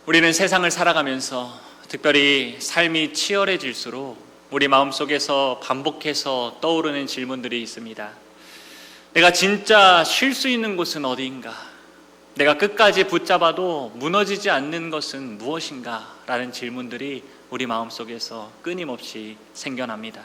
우리는 세상을 살아가면서 특별히 삶이 치열해질수록 우리 마음속에서 반복해서 떠오르는 질문들이 있습니다. 내가 진짜 쉴 수 있는 곳은 어디인가? 내가 끝까지 붙잡아도 무너지지 않는 것은 무엇인가? 라는 질문들이 우리 마음속에서 끊임없이 생겨납니다.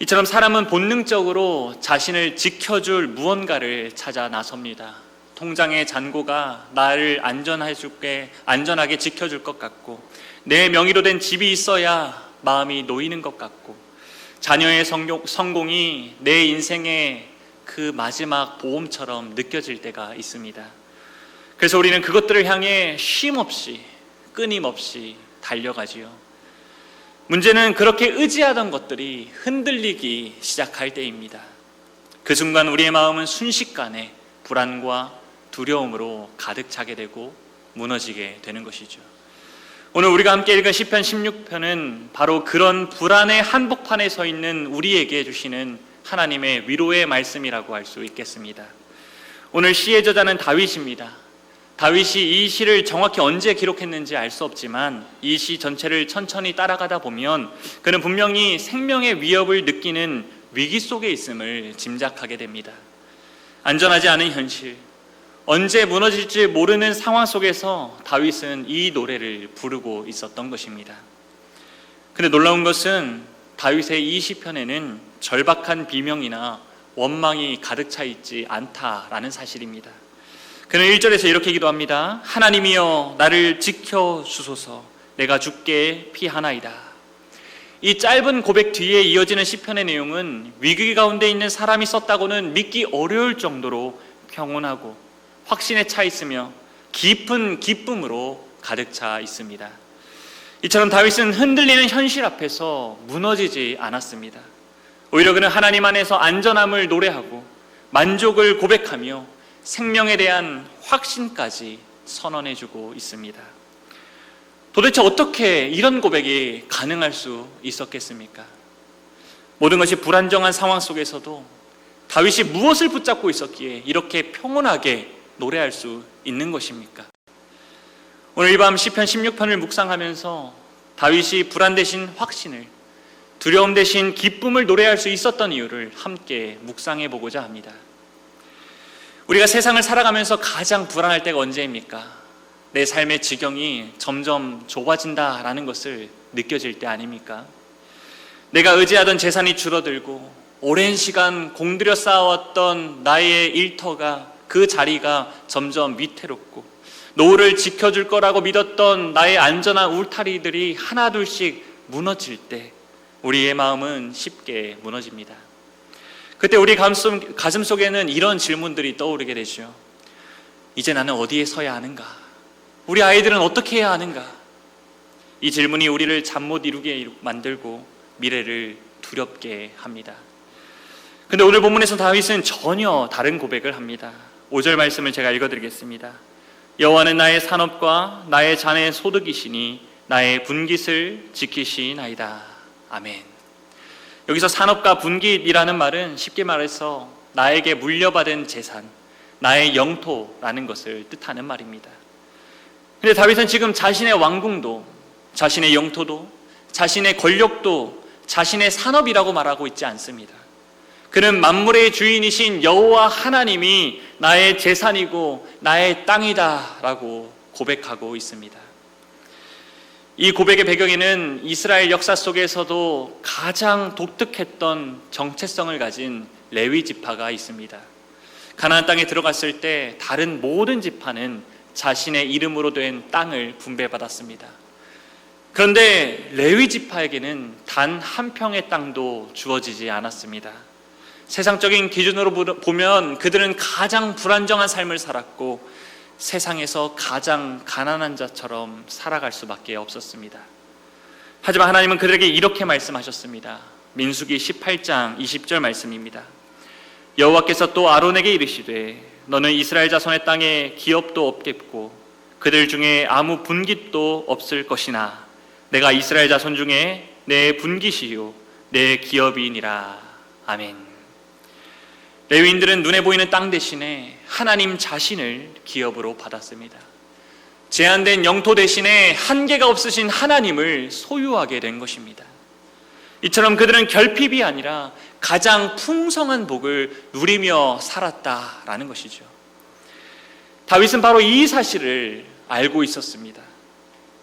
이처럼 사람은 본능적으로 자신을 지켜줄 무언가를 찾아 나섭니다. 통장의 잔고가 나를 안전하게 지켜줄 것 같고, 내 명의로 된 집이 있어야 마음이 놓이는 것 같고, 자녀의 성공이 내 인생의 그 마지막 보험처럼 느껴질 때가 있습니다. 그래서 우리는 그것들을 향해 쉼없이 끊임없이 달려가지요. 문제는 그렇게 의지하던 것들이 흔들리기 시작할 때입니다. 그 순간 우리의 마음은 순식간에 불안과 두려움으로 가득 차게 되고 무너지게 되는 것이죠. 오늘 우리가 함께 읽은 시편 16편은 바로 그런 불안의 한복판에 서 있는 우리에게 주시는 하나님의 위로의 말씀이라고 할 수 있겠습니다. 오늘 시의 저자는 다윗입니다. 다윗이 이 시를 정확히 언제 기록했는지 알 수 없지만 이 시 전체를 천천히 따라가다 보면 그는 분명히 생명의 위협을 느끼는 위기 속에 있음을 짐작하게 됩니다. 안전하지 않은 현실, 언제 무너질지 모르는 상황 속에서 다윗은 이 노래를 부르고 있었던 것입니다. 그런데 놀라운 것은 다윗의 이 시편에는 절박한 비명이나 원망이 가득 차 있지 않다라는 사실입니다. 그는 1절에서 이렇게 기도합니다. 하나님이여 나를 지켜주소서, 내가 주께 피하나이다. 이 짧은 고백 뒤에 이어지는 시편의 내용은 위기 가운데 있는 사람이 썼다고는 믿기 어려울 정도로 평온하고 확신에 차 있으며 깊은 기쁨으로 가득 차 있습니다. 이처럼 다윗은 흔들리는 현실 앞에서 무너지지 않았습니다. 오히려 그는 하나님 안에서 안전함을 노래하고 만족을 고백하며 생명에 대한 확신까지 선언해주고 있습니다. 도대체 어떻게 이런 고백이 가능할 수 있었겠습니까? 모든 것이 불안정한 상황 속에서도 다윗이 무엇을 붙잡고 있었기에 이렇게 평온하게 노래할 수 있는 것입니까? 오늘 이 밤 시편 16편을 묵상하면서 다윗이 불안 대신 확신을, 두려움 대신 기쁨을 노래할 수 있었던 이유를 함께 묵상해 보고자 합니다. 우리가 세상을 살아가면서 가장 불안할 때가 언제입니까? 내 삶의 지경이 점점 좁아진다라는 것을 느껴질 때 아닙니까? 내가 의지하던 재산이 줄어들고 오랜 시간 공들여 쌓아왔던 나의 일터가, 그 자리가 점점 위태롭고 노후를 지켜줄 거라고 믿었던 나의 안전한 울타리들이 하나둘씩 무너질 때 우리의 마음은 쉽게 무너집니다. 그때 우리 가슴 속에는 이런 질문들이 떠오르게 되죠. 이제 나는 어디에 서야 하는가? 우리 아이들은 어떻게 해야 하는가? 이 질문이 우리를 잠 못 이루게 만들고 미래를 두렵게 합니다. 근데 오늘 본문에서 다윗은 전혀 다른 고백을 합니다. 5절 말씀을 제가 읽어드리겠습니다. 여호와는 나의 산업과 나의 잔의 소득이시니 나의 분깃을 지키시나이다. 아멘. 여기서 산업과 분깃이라는 말은 쉽게 말해서 나에게 물려받은 재산, 나의 영토라는 것을 뜻하는 말입니다. 그런데 다윗은 지금 자신의 왕궁도, 자신의 영토도, 자신의 권력도 자신의 산업이라고 말하고 있지 않습니다. 그는 만물의 주인이신 여호와 하나님이 나의 재산이고 나의 땅이다 라고 고백하고 있습니다. 이 고백의 배경에는 이스라엘 역사 속에서도 가장 독특했던 정체성을 가진 레위 지파가 있습니다. 가나안 땅에 들어갔을 때 다른 모든 지파는 자신의 이름으로 된 땅을 분배받았습니다. 그런데 레위 지파에게는 단 한 평의 땅도 주어지지 않았습니다. 세상적인 기준으로 보면 그들은 가장 불안정한 삶을 살았고 세상에서 가장 가난한 자처럼 살아갈 수밖에 없었습니다. 하지만 하나님은 그들에게 이렇게 말씀하셨습니다. 민수기 18장 20절 말씀입니다. 여호와께서 또 아론에게 이르시되 너는 이스라엘 자손의 땅에 기업도 없겠고 그들 중에 아무 분깃도 없을 것이나 내가 이스라엘 자손 중에 내 분깃이요 내 기업이니라. 아멘. 레위인들은 눈에 보이는 땅 대신에 하나님 자신을 기업으로 받았습니다. 제한된 영토 대신에 한계가 없으신 하나님을 소유하게 된 것입니다. 이처럼 그들은 결핍이 아니라 가장 풍성한 복을 누리며 살았다라는 것이죠. 다윗은 바로 이 사실을 알고 있었습니다.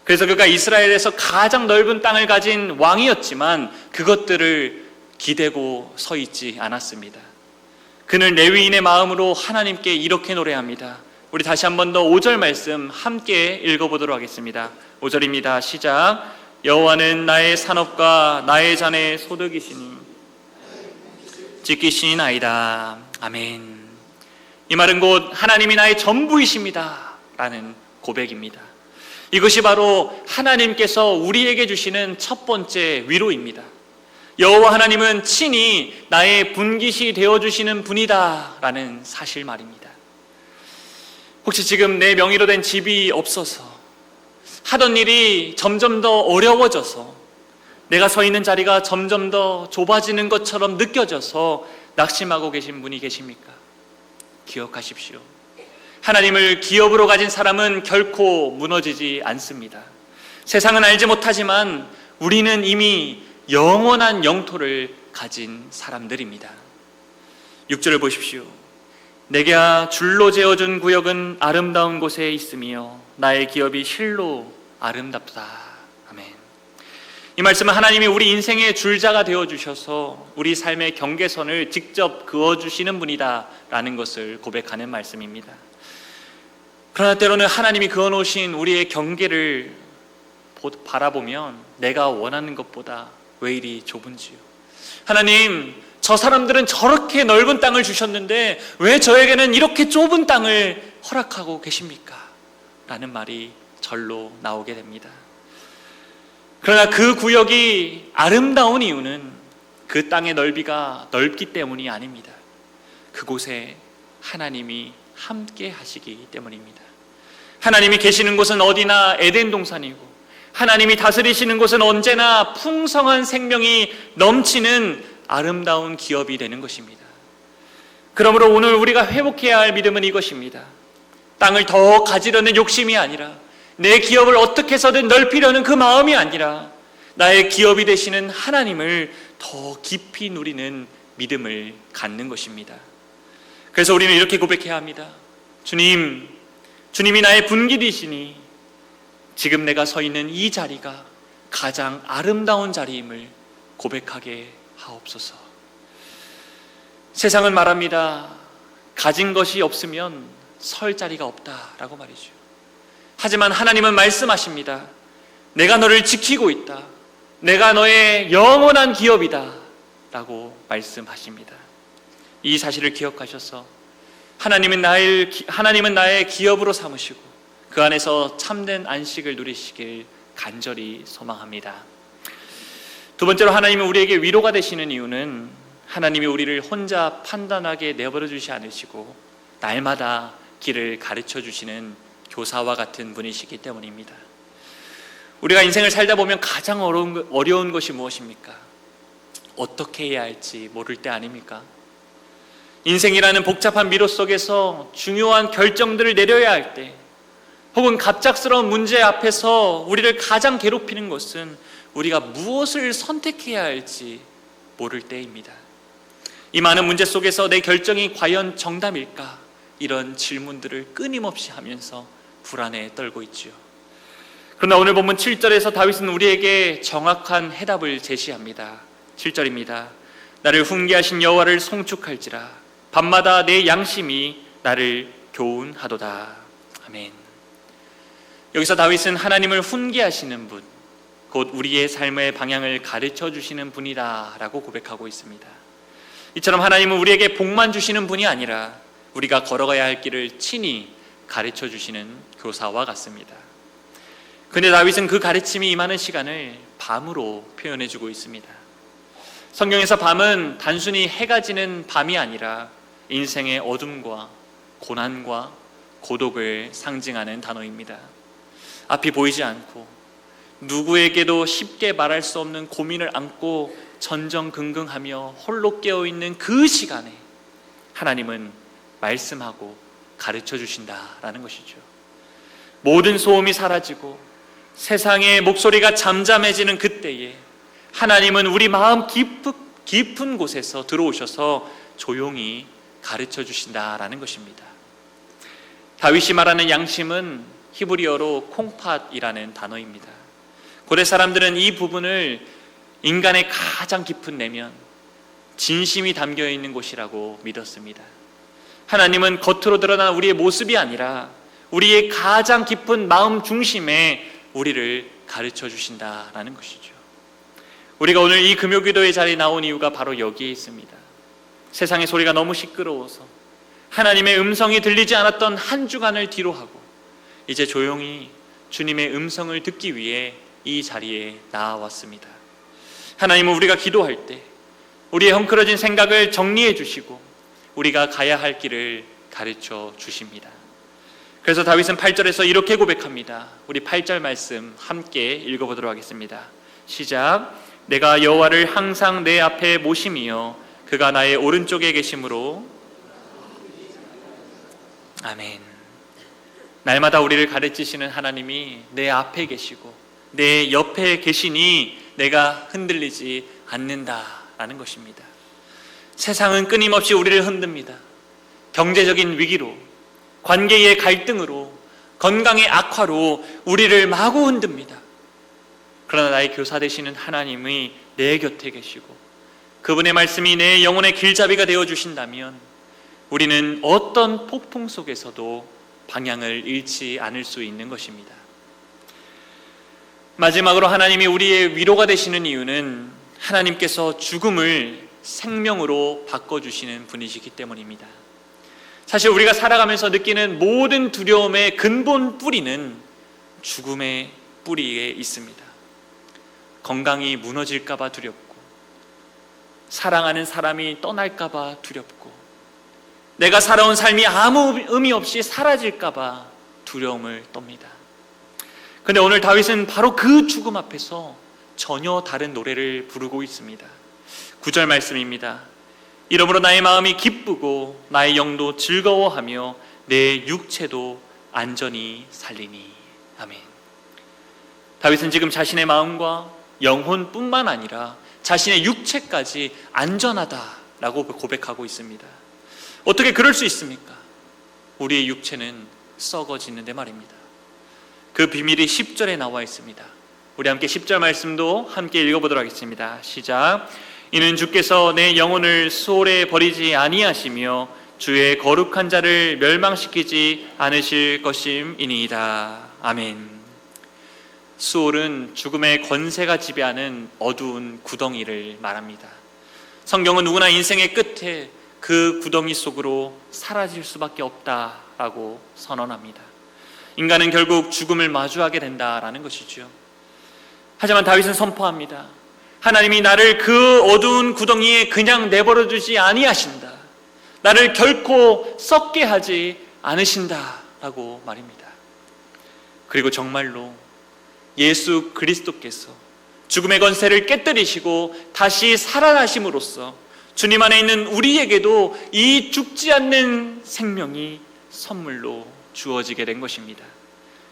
그래서 그가 이스라엘에서 가장 넓은 땅을 가진 왕이었지만 그것들을 기대고 서 있지 않았습니다. 그는 레위인의 마음으로 하나님께 이렇게 노래합니다. 우리 다시 한 번 더 5절 말씀 함께 읽어보도록 하겠습니다. 5절입니다. 시작. 여호와는 나의 산업과 나의 잔의 소득이시니 지키시나이다. 아멘. 이 말은 곧 하나님이 나의 전부이십니다 라는 고백입니다. 이것이 바로 하나님께서 우리에게 주시는 첫 번째 위로입니다. 여호와 하나님은 친히 나의 분깃이 되어주시는 분이다 라는 사실 말입니다. 혹시 지금 내 명의로 된 집이 없어서 하던 일이 점점 더 어려워져서 내가 서 있는 자리가 점점 더 좁아지는 것처럼 느껴져서 낙심하고 계신 분이 계십니까? 기억하십시오. 하나님을 기업으로 가진 사람은 결코 무너지지 않습니다. 세상은 알지 못하지만 우리는 이미 영원한 영토를 가진 사람들입니다. 6절을 보십시오. 내가 줄로 재어준 구역은 아름다운 곳에 있으며 나의 기업이 실로 아름답다. 아멘. 이 말씀은 하나님이 우리 인생의 줄자가 되어주셔서 우리 삶의 경계선을 직접 그어주시는 분이다 라는 것을 고백하는 말씀입니다. 그러나 때로는 하나님이 그어놓으신 우리의 경계를 바라보면 내가 원하는 것보다 왜 이리 좁은지요. 하나님, 저 사람들은 저렇게 넓은 땅을 주셨는데 왜 저에게는 이렇게 좁은 땅을 허락하고 계십니까? 라는 말이 절로 나오게 됩니다. 그러나 그 구역이 아름다운 이유는 그 땅의 넓이가 넓기 때문이 아닙니다. 그곳에 하나님이 함께 하시기 때문입니다. 하나님이 계시는 곳은 어디나 에덴 동산이고 하나님이 다스리시는 곳은 언제나 풍성한 생명이 넘치는 아름다운 기업이 되는 것입니다. 그러므로 오늘 우리가 회복해야 할 믿음은 이것입니다. 땅을 더 가지려는 욕심이 아니라 내 기업을 어떻게 해서든 넓히려는 그 마음이 아니라 나의 기업이 되시는 하나님을 더 깊이 누리는 믿음을 갖는 것입니다. 그래서 우리는 이렇게 고백해야 합니다. 주님이 나의 분깃이시니 지금 내가 서 있는 이 자리가 가장 아름다운 자리임을 고백하게 하옵소서. 세상은 말합니다. 가진 것이 없으면 설 자리가 없다라고 말이죠. 하지만 하나님은 말씀하십니다. 내가 너를 지키고 있다. 내가 너의 영원한 기업이다 라고 말씀하십니다. 이 사실을 기억하셔서 하나님은 나의 기업으로 삼으시고 그 안에서 참된 안식을 누리시길 간절히 소망합니다. 두 번째로 하나님은 우리에게 위로가 되시는 이유는 하나님이 우리를 혼자 판단하게 내버려 두지 않으시고 날마다 길을 가르쳐 주시는 교사와 같은 분이시기 때문입니다. 우리가 인생을 살다 보면 가장 어려운 것이 무엇입니까? 어떻게 해야 할지 모를 때 아닙니까? 인생이라는 복잡한 미로 속에서 중요한 결정들을 내려야 할 때, 혹은 갑작스러운 문제 앞에서 우리를 가장 괴롭히는 것은 우리가 무엇을 선택해야 할지 모를 때입니다. 이 많은 문제 속에서 내 결정이 과연 정답일까? 이런 질문들을 끊임없이 하면서 불안에 떨고 있지요. 그러나 오늘 본문 7절에서 다윗은 우리에게 정확한 해답을 제시합니다. 7절입니다. 나를 훈계하신 여호와를 송축할지라 밤마다 내 양심이 나를 교훈하도다. 아멘. 여기서 다윗은 하나님을 훈계하시는 분, 곧 우리의 삶의 방향을 가르쳐 주시는 분이다 라고 고백하고 있습니다. 이처럼 하나님은 우리에게 복만 주시는 분이 아니라 우리가 걸어가야 할 길을 친히 가르쳐 주시는 교사와 같습니다. 그런데 다윗은 그 가르침이 임하는 시간을 밤으로 표현해 주고 있습니다. 성경에서 밤은 단순히 해가 지는 밤이 아니라 인생의 어둠과 고난과 고독을 상징하는 단어입니다. 앞이 보이지 않고 누구에게도 쉽게 말할 수 없는 고민을 안고 전전긍긍하며 홀로 깨어있는 그 시간에 하나님은 말씀하고 가르쳐 주신다라는 것이죠. 모든 소음이 사라지고 세상의 목소리가 잠잠해지는 그때에 하나님은 우리 마음 깊은 곳에서 들어오셔서 조용히 가르쳐 주신다라는 것입니다. 다윗이 말하는 양심은 히브리어로 콩팥이라는 단어입니다. 고대 사람들은 이 부분을 인간의 가장 깊은 내면, 진심이 담겨 있는 곳이라고 믿었습니다. 하나님은 겉으로 드러난 우리의 모습이 아니라 우리의 가장 깊은 마음 중심에 우리를 가르쳐 주신다라는 것이죠. 우리가 오늘 이 금요기도의 자리에 나온 이유가 바로 여기에 있습니다. 세상의 소리가 너무 시끄러워서 하나님의 음성이 들리지 않았던 한 주간을 뒤로하고 이제 조용히 주님의 음성을 듣기 위해 이 자리에 나왔습니다. 하나님은 우리가 기도할 때 우리의 헝클어진 생각을 정리해 주시고 우리가 가야 할 길을 가르쳐 주십니다. 그래서 다윗은 8절에서 이렇게 고백합니다. 우리 8절 말씀 함께 읽어보도록 하겠습니다. 시작. 내가 여호와를 항상 내 앞에 모심이여 그가 나의 오른쪽에 계심으로. 아멘. 날마다 우리를 가르치시는 하나님이 내 앞에 계시고 내 옆에 계시니 내가 흔들리지 않는다라는 것입니다. 세상은 끊임없이 우리를 흔듭니다. 경제적인 위기로, 관계의 갈등으로, 건강의 악화로 우리를 마구 흔듭니다. 그러나 나의 교사 되시는 하나님이 내 곁에 계시고 그분의 말씀이 내 영혼의 길잡이가 되어주신다면 우리는 어떤 폭풍 속에서도 방향을 잃지 않을 수 있는 것입니다. 마지막으로 하나님이 우리의 위로가 되시는 이유는 하나님께서 죽음을 생명으로 바꿔주시는 분이시기 때문입니다. 사실 우리가 살아가면서 느끼는 모든 두려움의 근본 뿌리는 죽음의 뿌리에 있습니다. 건강이 무너질까 봐 두렵고, 사랑하는 사람이 떠날까 봐 두렵고, 내가 살아온 삶이 아무 의미 없이 사라질까 봐 두려움을 떱니다. 그런데 오늘 다윗은 바로 그 죽음 앞에서 전혀 다른 노래를 부르고 있습니다. 9절 말씀입니다. 이러므로 나의 마음이 기쁘고 나의 영도 즐거워하며 내 육체도 안전히 살리니. 아멘. 다윗은 지금 자신의 마음과 영혼뿐만 아니라 자신의 육체까지 안전하다라고 고백하고 있습니다. 어떻게 그럴 수 있습니까? 우리의 육체는 썩어지는데 말입니다. 그 비밀이 10절에 나와 있습니다. 우리 함께 10절 말씀도 함께 읽어보도록 하겠습니다. 시작. 이는 주께서 내 영혼을 수월에 버리지 아니하시며 주의 거룩한 자를 멸망시키지 않으실 것임이니이다. 아멘. 수월은 죽음의 권세가 지배하는 어두운 구덩이를 말합니다. 성경은 누구나 인생의 끝에 그 구덩이 속으로 사라질 수밖에 없다라고 선언합니다. 인간은 결국 죽음을 마주하게 된다라는 것이죠. 하지만 다윗은 선포합니다. 하나님이 나를 그 어두운 구덩이에 그냥 내버려 두지 아니하신다. 나를 결코 썩게 하지 않으신다라고 말입니다. 그리고 정말로 예수 그리스도께서 죽음의 권세를 깨뜨리시고 다시 살아나심으로써 주님 안에 있는 우리에게도 이 죽지 않는 생명이 선물로 주어지게 된 것입니다.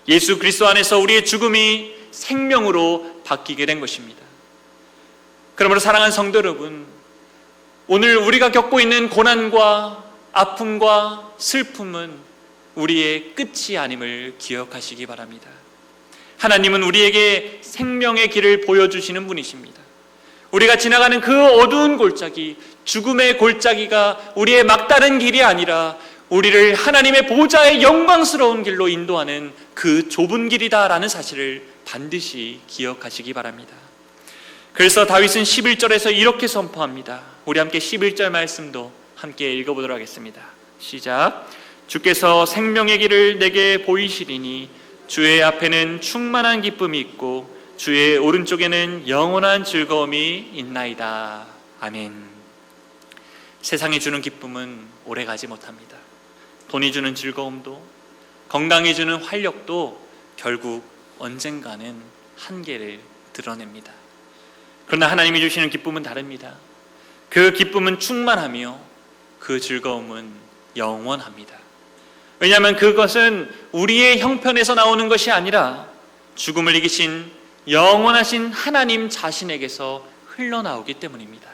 예수 그리스도 안에서 우리의 죽음이 생명으로 바뀌게 된 것입니다. 그러므로 사랑하는 성도 여러분, 오늘 우리가 겪고 있는 고난과 아픔과 슬픔은 우리의 끝이 아님을 기억하시기 바랍니다. 하나님은 우리에게 생명의 길을 보여주시는 분이십니다. 우리가 지나가는 그 어두운 골짜기, 죽음의 골짜기가 우리의 막다른 길이 아니라 우리를 하나님의 보좌의 영광스러운 길로 인도하는 그 좁은 길이다라는 사실을 반드시 기억하시기 바랍니다. 그래서 다윗은 11절에서 이렇게 선포합니다. 우리 함께 11절 말씀도 함께 읽어보도록 하겠습니다. 시작. 주께서 생명의 길을 내게 보이시리니 주의 앞에는 충만한 기쁨이 있고 주의 오른쪽에는 영원한 즐거움이 있나이다. 아멘. 세상이 주는 기쁨은 오래가지 못합니다. 돈이 주는 즐거움도, 건강이 주는 활력도 결국 언젠가는 한계를 드러냅니다. 그러나 하나님이 주시는 기쁨은 다릅니다. 그 기쁨은 충만하며 그 즐거움은 영원합니다. 왜냐하면 그것은 우리의 형편에서 나오는 것이 아니라 죽음을 이기신 영원하신 하나님 자신에게서 흘러나오기 때문입니다.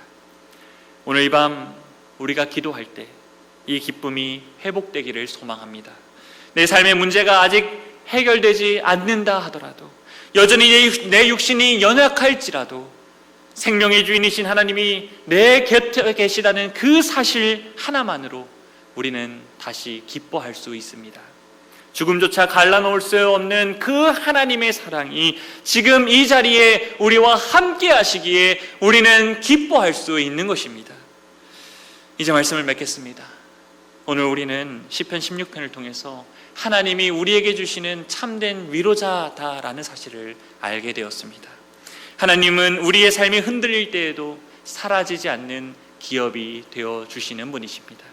오늘 이 밤 우리가 기도할 때 이 기쁨이 회복되기를 소망합니다. 내 삶의 문제가 아직 해결되지 않는다 하더라도, 여전히 내 육신이 연약할지라도 생명의 주인이신 하나님이 내 곁에 계시다는 그 사실 하나만으로 우리는 다시 기뻐할 수 있습니다. 죽음조차 갈라놓을 수 없는 그 하나님의 사랑이 지금 이 자리에 우리와 함께 하시기에 우리는 기뻐할 수 있는 것입니다. 이제 말씀을 맺겠습니다. 오늘 우리는 시편 16편을 통해서 하나님이 우리에게 주시는 참된 위로자다라는 사실을 알게 되었습니다. 하나님은 우리의 삶이 흔들릴 때에도 사라지지 않는 기업이 되어 주시는 분이십니다.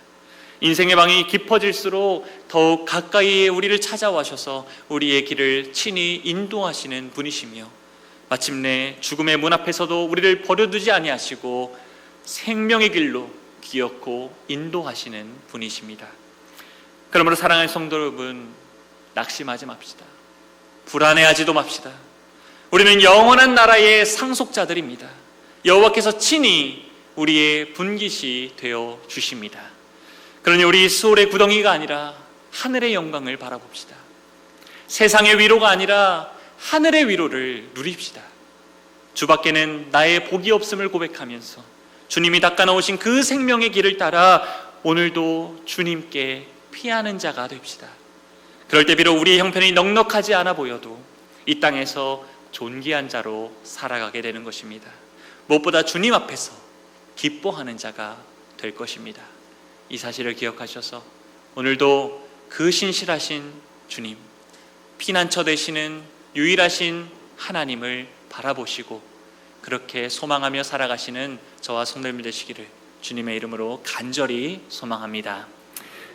인생의 방이 깊어질수록 더욱 가까이에 우리를 찾아와셔서 우리의 길을 친히 인도하시는 분이시며, 마침내 죽음의 문 앞에서도 우리를 버려두지 아니하시고 생명의 길로 기어코 인도하시는 분이십니다. 그러므로 사랑하는 성도 여러분, 낙심하지 맙시다. 불안해하지도 맙시다. 우리는 영원한 나라의 상속자들입니다. 여호와께서 친히 우리의 분깃이 되어 주십니다. 그러니 우리 수월의 구덩이가 아니라 하늘의 영광을 바라봅시다. 세상의 위로가 아니라 하늘의 위로를 누립시다. 주밖에는 나의 복이 없음을 고백하면서 주님이 닦아놓으신 그 생명의 길을 따라 오늘도 주님께 피하는 자가 됩시다. 그럴 때 비록 우리의 형편이 넉넉하지 않아 보여도 이 땅에서 존귀한 자로 살아가게 되는 것입니다. 무엇보다 주님 앞에서 기뻐하는 자가 될 것입니다. 이 사실을 기억하셔서 오늘도 그 신실하신 주님, 피난처 되시는 유일하신 하나님을 바라보시고 그렇게 소망하며 살아가시는 저와 성도님들 되시기를 주님의 이름으로 간절히 소망합니다.